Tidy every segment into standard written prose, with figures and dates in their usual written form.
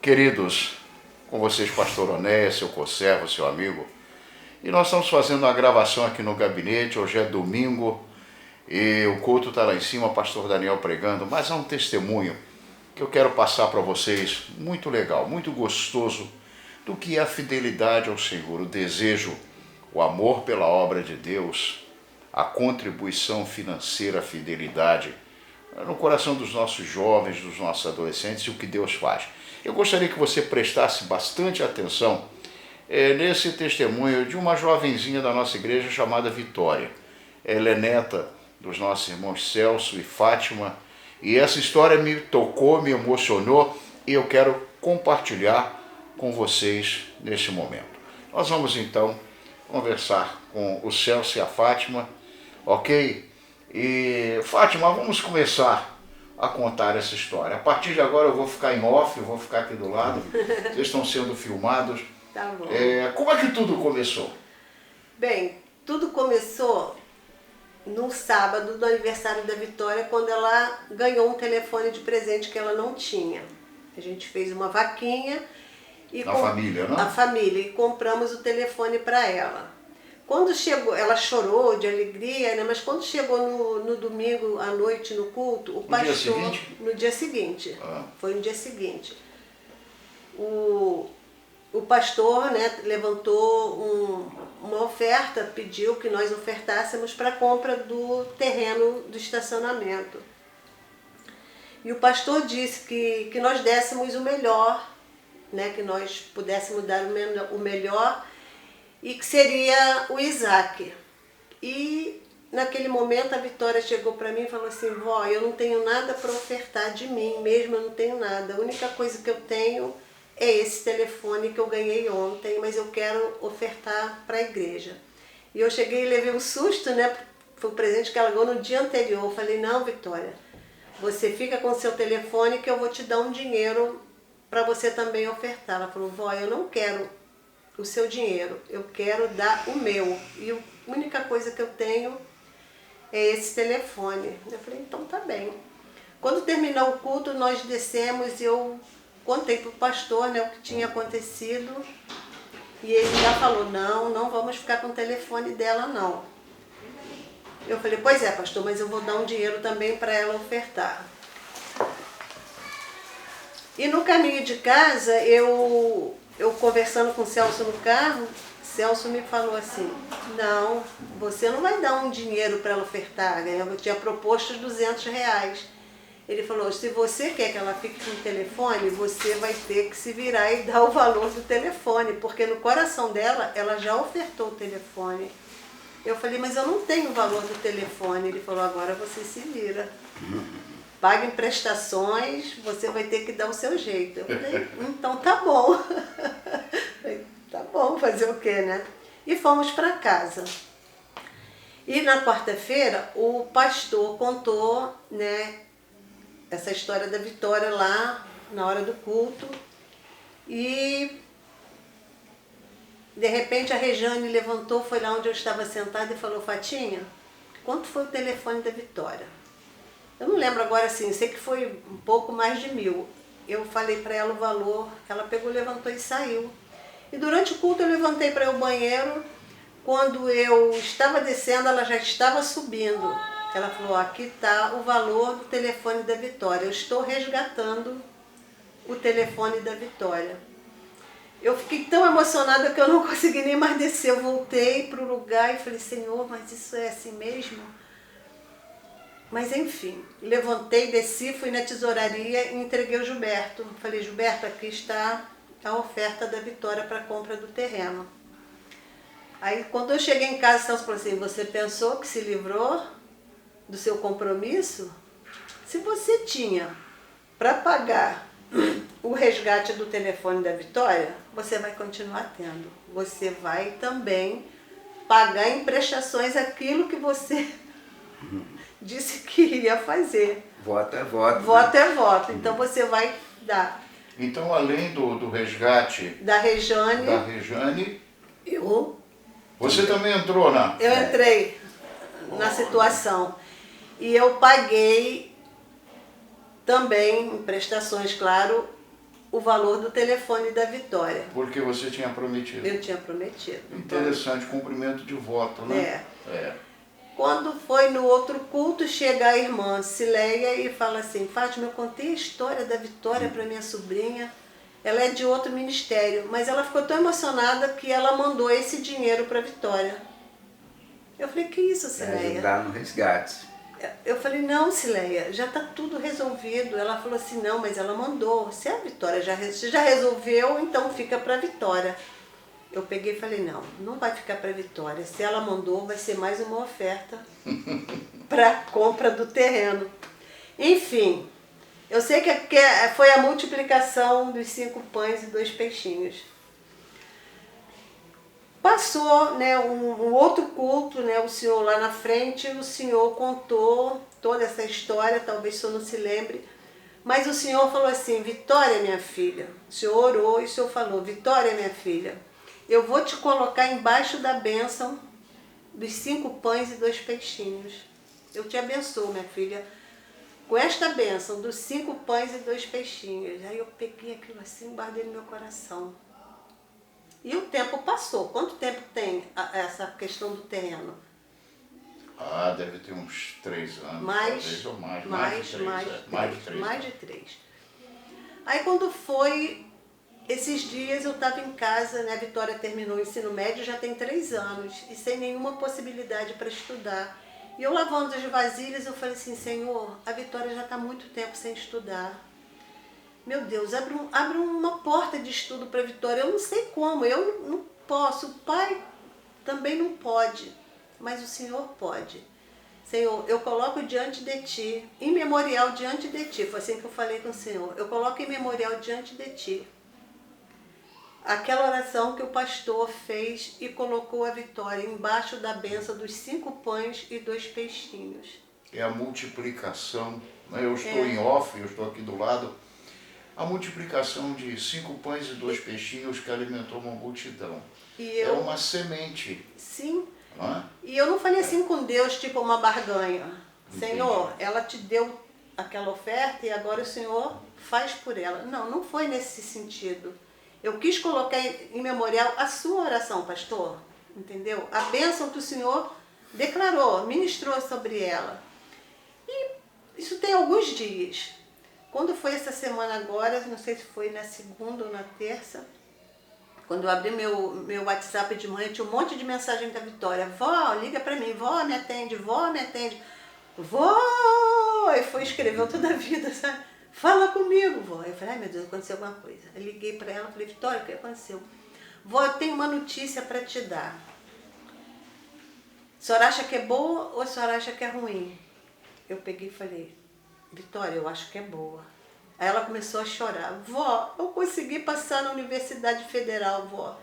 Queridos, com vocês, Pastor Onéia, seu conservo, seu amigo. E nós estamos fazendo uma gravação aqui no gabinete. Hoje é domingo e o culto está lá em cima, Pastor Daniel pregando. Mas há um testemunho que eu quero passar para vocês, muito legal, muito gostoso, do que é a fidelidade ao Senhor, o desejo, o amor pela obra de Deus, a contribuição financeira, a fidelidade no coração dos nossos jovens, dos nossos adolescentes e o que Deus faz. Eu gostaria que você prestasse bastante atenção nesse testemunho de uma jovenzinha da nossa igreja chamada Vitória. Ela é neta dos nossos irmãos Celso e Fátima, e essa história me tocou, me emocionou, e eu quero compartilhar com vocês neste momento. Nós vamos então conversar com o Celso e a Fátima, ok? E Fátima, vamos começar a contar essa história. A partir de agora eu vou ficar em off, eu vou ficar aqui do lado, vocês estão sendo filmados. Tá bom. Como é que tudo começou? Bem, tudo começou no sábado do aniversário da Vitória, quando ela ganhou um telefone de presente que ela não tinha. A gente fez uma vaquinha e Família, né? A família, e compramos o telefone para ela. Quando chegou, ela chorou de alegria, né? Mas quando chegou no domingo à noite no culto, o pastor... Dia seguinte? No dia seguinte. Foi no dia seguinte. O pastor, né, levantou uma oferta, pediu que nós ofertássemos para a compra do terreno do estacionamento. E o pastor disse que nós dessemos o melhor, né, que nós pudéssemos dar o melhor, e que seria o Isaac. E naquele momento a Vitória chegou para mim e falou assim: vó, eu não tenho nada para ofertar de mim mesmo, eu não tenho nada. A única coisa que eu tenho é esse telefone que eu ganhei ontem, mas eu quero ofertar para a igreja. E eu cheguei e levei um susto, né? Foi o presente que ela ganhou no dia anterior. Eu falei: não, Vitória, você fica com o seu telefone que eu vou te dar um dinheiro para você também ofertar. Ela falou: vó, eu não quero o seu dinheiro, eu quero dar o meu. E a única coisa que eu tenho é esse telefone. Eu falei: então tá bem. Quando terminou o culto, nós descemos e eu contei para o pastor, né, o que tinha acontecido. E ele já falou: não vamos ficar com o telefone dela, não. Eu falei: pois é, pastor, mas eu vou dar um dinheiro também para ela ofertar. E no caminho de casa, eu conversando com o Celso no carro, Celso me falou assim: não, você não vai dar um dinheiro para ela ofertar, né? Eu tinha proposto R$200. Ele falou: se você quer que ela fique com o telefone, você vai ter que se virar e dar o valor do telefone, porque no coração dela, ela já ofertou o telefone. Eu falei: mas eu não tenho o valor do telefone. Ele falou: agora você se vira. Paga em prestações, você vai ter que dar o seu jeito. Eu falei: então tá bom. Tá bom, fazer o quê, né? E fomos para casa. E na quarta-feira, o pastor contou, né, essa história da Vitória lá na hora do culto. E de repente a Rejane levantou, foi lá onde eu estava sentada e falou: Fatinha, quanto foi o telefone da Vitória? Eu não lembro agora, assim, sei que foi um pouco mais de 1.000. Eu falei para ela o valor, ela pegou, levantou e saiu. E durante o culto eu levantei para ir ao banheiro. Quando eu estava descendo, ela já estava subindo. Ela falou: aqui está o valor do telefone da Vitória, eu estou resgatando o telefone da Vitória. Eu fiquei tão emocionada que eu não consegui nem mais descer. Eu voltei para o lugar e falei: Senhor, mas isso é assim mesmo? Mas enfim, levantei, desci, fui na tesouraria e entreguei ao Gilberto. Falei: Gilberto, aqui está a oferta da Vitória para a compra do terreno. Aí quando eu cheguei em casa, Celso falou assim: você pensou que se livrou do seu compromisso? Se você tinha para pagar o resgate do telefone da Vitória, você vai continuar tendo. Você vai também pagar em prestações aquilo que você disse que iria fazer. Voto é voto. Voto é voto. Então você vai dar. Então, além do resgate da Rejane, você também entrou na... Eu entrei na situação. E eu paguei também, em prestações, claro, o valor do telefone da Vitória. Porque você tinha prometido. Eu tinha prometido. Interessante, cumprimento de voto, né? É. Quando foi no outro culto, chega a irmã Cileia e fala assim: Fátima, eu contei a história da Vitória para minha sobrinha. Ela é de outro ministério, mas ela ficou tão emocionada que ela mandou esse dinheiro para a Vitória. Eu falei: que isso, Cileia? Ajudar no resgate. Eu falei: não, Cileia, já está tudo resolvido. Ela falou assim: não, mas ela mandou. Se a Vitória já resolveu, então fica para a Vitória. Eu peguei e falei: não vai ficar para a Vitória. Se ela mandou, vai ser mais uma oferta para a compra do terreno. Enfim, eu sei que foi a multiplicação dos 5 pães e 2 peixinhos. Passou, né, um outro culto, né, o senhor lá na frente, o senhor contou toda essa história, talvez o senhor não se lembre, mas o senhor falou assim: Vitória, minha filha, o senhor orou e o senhor falou: Vitória, minha filha, eu vou te colocar embaixo da bênção dos 5 pães e 2 peixinhos. Eu te abençoo, minha filha, com esta bênção dos 5 pães e 2 peixinhos. Aí eu peguei aquilo assim, guardei no meu coração. E o tempo passou. Quanto tempo tem essa questão do terreno? Deve ter uns 3 anos, mais, talvez, ou mais. Mais de 3. Aí quando foi, esses dias eu estava em casa, né? A Vitória terminou o ensino médio já tem 3 anos e sem nenhuma possibilidade para estudar. E eu lavando as vasilhas, eu falei assim: Senhor, a Vitória já está muito tempo sem estudar. Meu Deus, abre uma porta de estudo para a Vitória. Eu não sei como, eu não posso. O pai também não pode, mas o Senhor pode. Senhor, eu coloco diante de Ti, em memorial diante de Ti. Foi assim que eu falei com o Senhor. Eu coloco em memorial diante de Ti aquela oração que o pastor fez e colocou a Vitória embaixo da bênção dos 5 pães e 2 peixinhos. É a multiplicação, né? Eu estou em off, eu estou aqui do lado. A multiplicação de 5 pães e 2 peixinhos que alimentou uma multidão. É uma semente. Sim. Não é? E eu não falei assim com Deus, tipo uma barganha. Entendi. Senhor, ela te deu aquela oferta e agora o Senhor faz por ela. Não foi nesse sentido. Eu quis colocar em memorial a sua oração, pastor. Entendeu? A bênção que o Senhor declarou, ministrou sobre ela. E isso tem alguns dias. Quando foi essa semana agora, não sei se foi na segunda ou na terça, quando eu abri meu WhatsApp de manhã, tinha um monte de mensagem da Vitória. Vó, liga pra mim, vó, me atende, vó, me atende. Vó! E foi, escreveu toda a vida, sabe? Fala comigo, vó. Eu falei: ai meu Deus, aconteceu alguma coisa. Eu liguei pra ela, falei: Vitória, o que aconteceu? Vó, eu tenho uma notícia pra te dar. A senhora acha que é boa ou a senhora acha que é ruim? Eu peguei e falei: Vitória, eu acho que é boa. Aí ela começou a chorar. Vó, eu consegui passar na Universidade Federal, vó.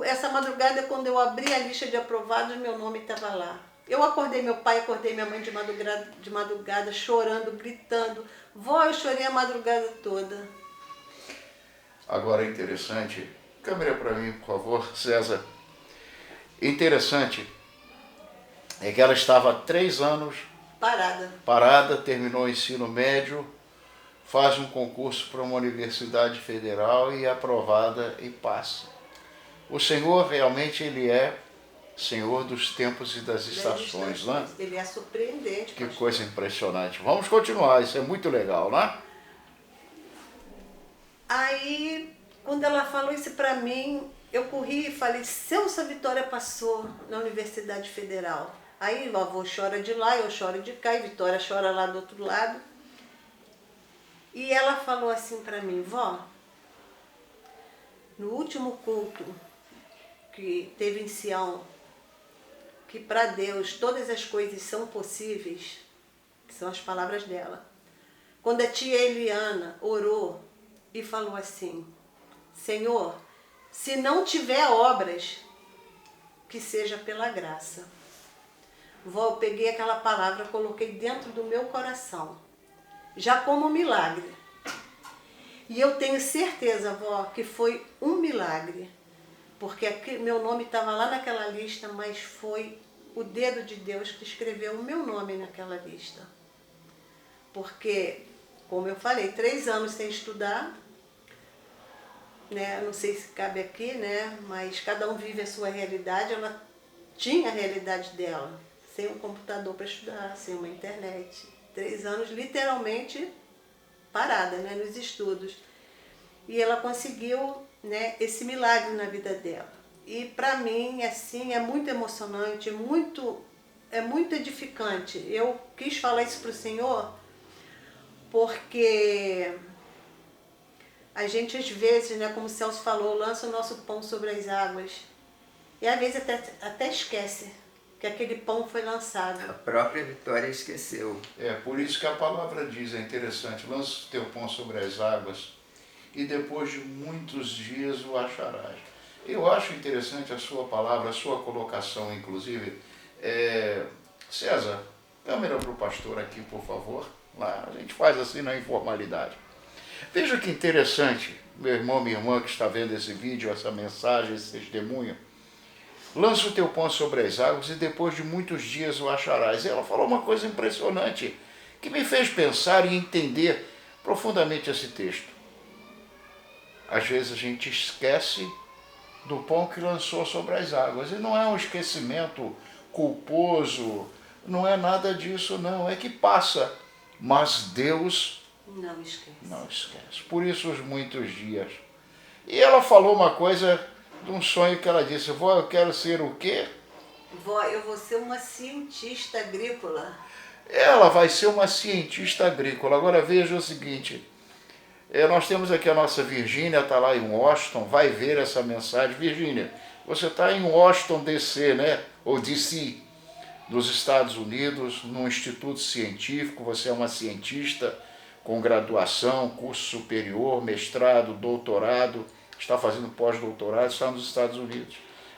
Essa madrugada, quando eu abri a lista de aprovados, meu nome estava lá. Eu acordei meu pai, acordei minha mãe de madrugada, chorando, gritando. Vó, eu chorei a madrugada toda. Agora é interessante, câmera para mim, por favor, César. Interessante é que ela estava há 3 anos parada, terminou o ensino médio, faz um concurso para uma universidade federal e é aprovada e passa. O Senhor realmente, Ele é Senhor dos tempos e das estações, né? Ele é surpreendente. Que coisa impressionante. Vamos continuar, isso é muito legal, né? Aí, quando ela falou isso para mim, eu corri e falei: Celso, Vitória passou na Universidade Federal. Aí o avô chora de lá, eu choro de cá, e Vitória chora lá do outro lado. E ela falou assim para mim: vó, no último culto que teve em Sião, que para Deus todas as coisas são possíveis, que são as palavras dela, quando a tia Eliana orou e falou assim: Senhor, se não tiver obras, que seja pela graça. Vó, eu peguei aquela palavra, coloquei dentro do meu coração, já como um milagre. E eu tenho certeza, vó, que foi um milagre, porque meu nome estava lá naquela lista, mas foi o dedo de Deus que escreveu o meu nome naquela lista. Porque, como eu falei, 3 anos sem estudar, né, não sei se cabe aqui, né, mas cada um vive a sua realidade. Ela tinha a realidade dela, sem um computador para estudar, sem uma internet. 3 anos literalmente parada, né, nos estudos. E ela conseguiu, né, esse milagre na vida dela. E para mim, assim, é muito emocionante, é muito edificante. Eu quis falar isso para o Senhor porque a gente às vezes, né, como o Celso falou, lança o nosso pão sobre as águas. E às vezes até esquece que aquele pão foi lançado. A própria Vitória esqueceu. Por isso que a palavra diz, é interessante, lança o teu pão sobre as águas e depois de muitos dias o acharás. Eu acho interessante a sua palavra, a sua colocação, inclusive. César, câmera para o pastor aqui, por favor. Lá, a gente faz assim na informalidade. Veja que interessante, meu irmão, minha irmã que está vendo esse vídeo, essa mensagem, esse testemunho. Lança o teu pão sobre as águas e depois de muitos dias o acharás. Ela falou uma coisa impressionante que me fez pensar e entender profundamente esse texto. Às vezes a gente esquece do pão que lançou sobre as águas. E não é um esquecimento culposo, não é nada disso, não. É que passa, mas Deus não esquece. Não esquece. Por isso os muitos dias. E ela falou uma coisa de um sonho que ela disse: vó, eu quero ser o quê? Vó, eu vou ser uma cientista agrícola. Ela vai ser uma cientista agrícola. Agora veja o seguinte, nós temos aqui a nossa Virgínia, está lá em Washington, vai ver essa mensagem. Virgínia, você está em Washington, D.C., né? Ou D.C., dos Estados Unidos, num instituto científico, você é uma cientista com graduação, curso superior, mestrado, doutorado, está fazendo pós-doutorado, está nos Estados Unidos.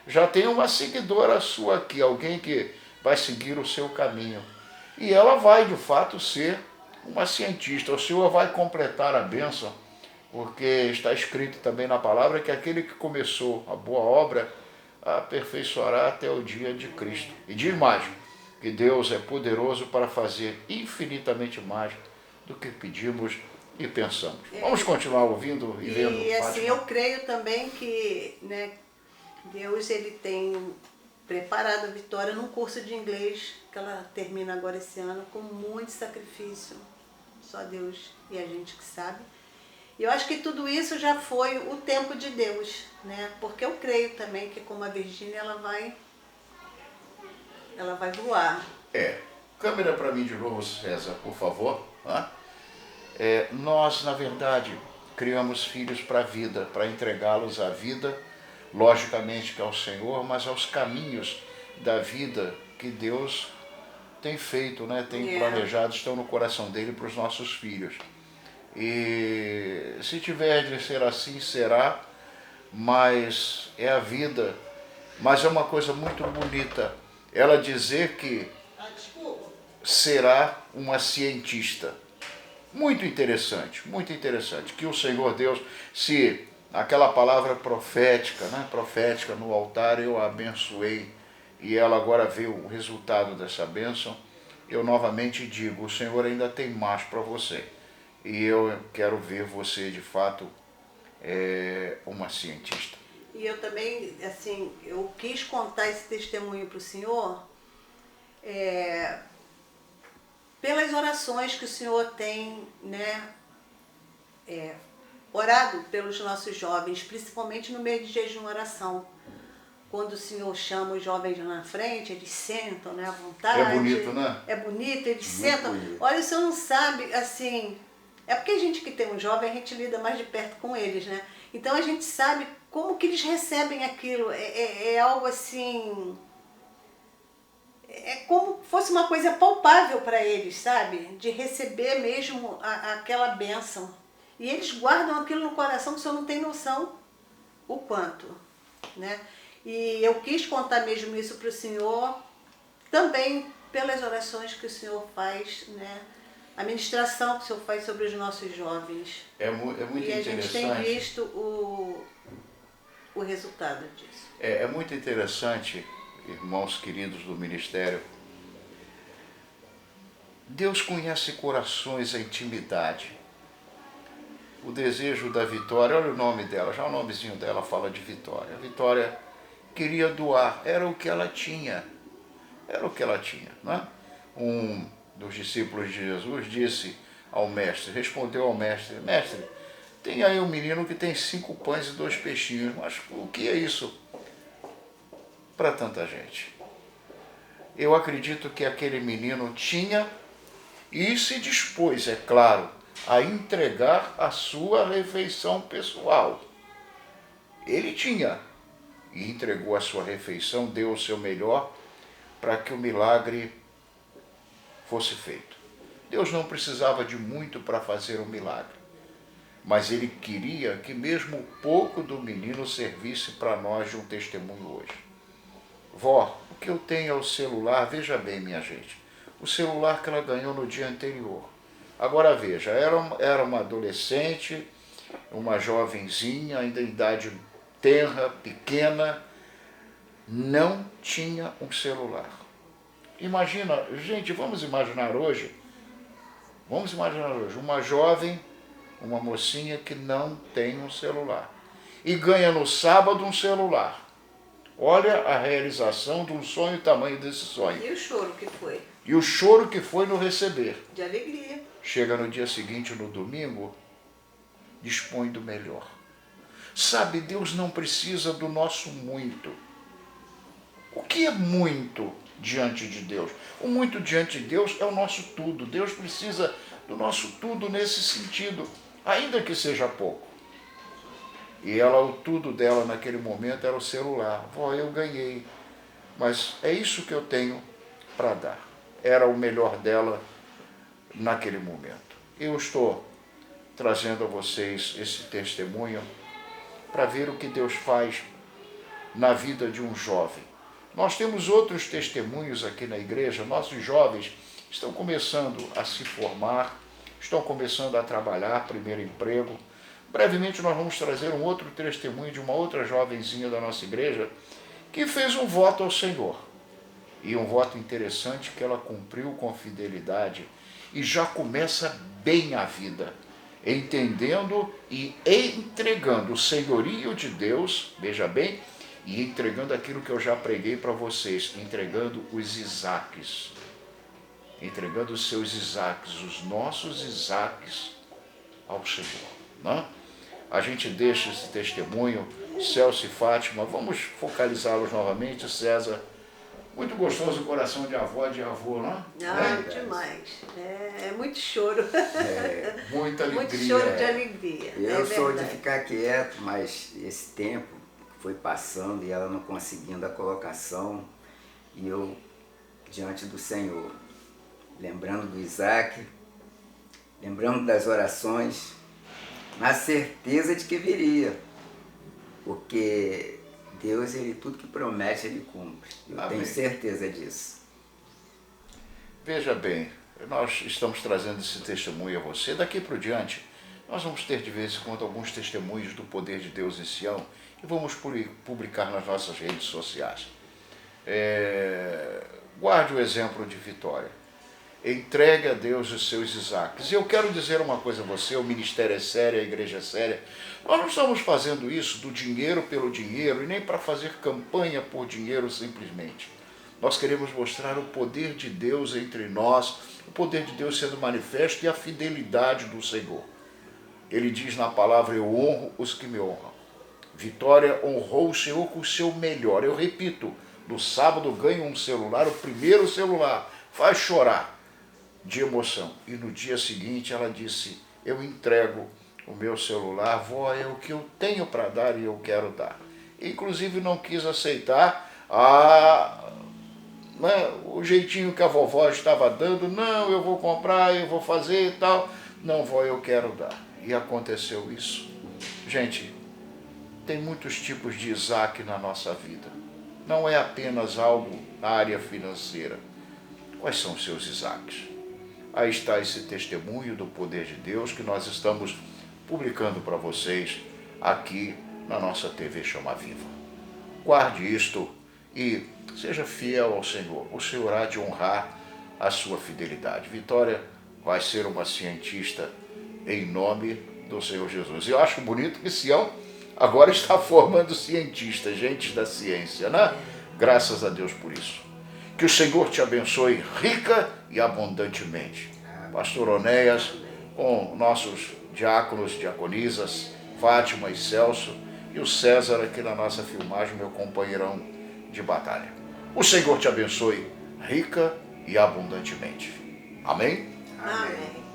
Já tem uma seguidora sua aqui, alguém que vai seguir o seu caminho. E ela vai, de fato, ser uma cientista. O Senhor vai completar a bênção, porque está escrito também na palavra que aquele que começou a boa obra aperfeiçoará até o dia de Cristo. E diz mais, que Deus é poderoso para fazer infinitamente mais do que pedimos e pensamos. Vamos continuar ouvindo e vendo. E assim, eu creio também que, né, Deus ele tem preparado a Vitória num curso de inglês que ela termina agora esse ano com muito sacrifício. Só Deus e a gente que sabe. E eu acho que tudo isso já foi o tempo de Deus, né? Porque eu creio também que como a Virgínia ela vai voar. Câmera para mim de novo, César, por favor. Nós, na verdade, criamos filhos para a vida, para entregá-los à vida, logicamente que ao Senhor, mas aos caminhos da vida que Deus tem feito, né? Tem planejado, estão no coração dele para os nossos filhos. E se tiver de ser assim, será, mas é a vida. Mas é uma coisa muito bonita ela dizer que será uma cientista. Muito interessante, que o Senhor Deus, se aquela palavra profética, né, profética no altar, eu a abençoei, e ela agora vê o resultado dessa bênção, eu novamente digo, o Senhor ainda tem mais para você, e eu quero ver você de fato uma cientista. E eu também, assim, eu quis contar esse testemunho para o Senhor, pelas orações que o Senhor tem, né, orado pelos nossos jovens, principalmente no meio de jejum e oração. Quando o Senhor chama os jovens na frente, eles sentam, né, à vontade. É bonito, né? É bonito, eles sentam. Bonito. Olha, o Senhor não sabe, assim, é porque a gente que tem um jovem, a gente lida mais de perto com eles, né? Então a gente sabe como que eles recebem aquilo. É algo assim... É como fosse uma coisa palpável para eles, sabe? De receber mesmo aquela bênção. E eles guardam aquilo no coração que o Senhor não tem noção o quanto, né? E eu quis contar mesmo isso para o Senhor, também pelas orações que o Senhor faz, né? A ministração que o Senhor faz sobre os nossos jovens. É muito interessante. E a gente tem visto o resultado disso. É muito interessante, irmãos queridos do ministério. Deus conhece corações, a intimidade. o desejo da Vitória, olha o nome dela, já o nomezinho dela fala de Vitória. A Vitória queria doar, era o que ela tinha. Era o que ela tinha, né? Um dos discípulos de Jesus disse ao mestre, respondeu ao mestre, mestre, tem aí um menino que tem 5 pães e 2 peixinhos, mas o que é isso para tanta gente? Eu acredito que aquele menino tinha e se dispôs, é claro, a entregar a sua refeição pessoal. Ele tinha e entregou a sua refeição, deu o seu melhor para que o milagre fosse feito. Deus não precisava de muito para fazer um milagre, mas ele queria que mesmo pouco do menino servisse para nós de um testemunho hoje. Vó, o que eu tenho é o celular, veja bem, minha gente, o celular que ela ganhou no dia anterior. Agora veja, era uma adolescente, uma jovenzinha, ainda em idade tenra, pequena, não tinha um celular. Imagina, gente, vamos imaginar hoje uma jovem, uma mocinha que não tem um celular e ganha no sábado um celular. Olha a realização de um sonho, o tamanho desse sonho. E o choro que foi? E o choro que foi no receber. De alegria. Chega no dia seguinte, no domingo, dispõe do melhor. Sabe, Deus não precisa do nosso muito. O que é muito diante de Deus? O muito diante de Deus é o nosso tudo. Deus precisa do nosso tudo nesse sentido, ainda que seja pouco. E ela, o tudo dela naquele momento era o celular. Vó, eu ganhei, mas é isso que eu tenho para dar. Era o melhor dela naquele momento. Eu estou trazendo a vocês esse testemunho para ver o que Deus faz na vida de um jovem. Nós temos outros testemunhos aqui na igreja. Nossos jovens estão começando a se formar, estão começando a trabalhar, primeiro emprego. Brevemente nós vamos trazer um outro testemunho de uma outra jovenzinha da nossa igreja que fez um voto ao Senhor. E um voto interessante que ela cumpriu com fidelidade e já começa bem a vida, entendendo e entregando o senhorio de Deus, veja bem, e entregando aquilo que eu já preguei para vocês, entregando os Isaques, entregando os seus Isaques, os nossos Isaques ao Senhor. Né? A gente deixa esse testemunho, Celso e Fátima, vamos focalizá-los novamente, César. Muito gostoso o coração de avó e de avô, não é? Ah, demais. É muito choro. Muita alegria. Muito choro de alegria. Eu sou de ficar quieto, mas esse tempo foi passando e ela não conseguindo a colocação, e eu diante do Senhor, lembrando do Isaac, lembrando das orações, na certeza de que viria, porque Deus, ele tudo que promete, ele cumpre. Eu Amém. tenho certeza disso. Veja bem, nós estamos trazendo esse testemunho a você. Daqui por diante, nós vamos ter de vez em quando alguns testemunhos do poder de Deus em Sião e vamos publicar nas nossas redes sociais. Guarde o exemplo de Vitória. Entregue a Deus os seus Isaques. E eu quero dizer uma coisa a você, o ministério é sério, a igreja é séria. Nós não estamos fazendo isso do dinheiro pelo dinheiro e nem para fazer campanha por dinheiro simplesmente. Nós queremos mostrar o poder de Deus entre nós, o poder de Deus sendo manifesto e a fidelidade do Senhor. Ele diz na palavra, eu honro os que me honram. Vitória honrou o Senhor com o seu melhor. Eu repito, no sábado ganha um celular, o primeiro celular, faz chorar de emoção. E no dia seguinte ela disse, eu entrego o meu celular, vó, é o que eu tenho para dar e eu quero dar. Inclusive não quis aceitar o jeitinho que a vovó estava dando, não, eu vou comprar, eu vou fazer e tal. Não, vó, eu quero dar. E aconteceu isso. Gente, tem muitos tipos de Isaac na nossa vida. Não é apenas algo na área financeira. Quais são os seus Isaques? Aí está esse testemunho do poder de Deus que nós estamos publicando para vocês aqui na nossa TV Chama Viva. Guarde isto e seja fiel ao Senhor. O Senhor há de honrar a sua fidelidade. Vitória vai ser uma cientista em nome do Senhor Jesus. Eu acho bonito que Sião agora está formando cientistas, gente da ciência, né? Graças a Deus por isso. Que o Senhor te abençoe rica e abundantemente. Pastor Onéas, com nossos diáconos, diaconisas, Fátima e Celso, e o César aqui na nossa filmagem, meu companheirão de batalha. O Senhor te abençoe rica e abundantemente. Amém? Amém.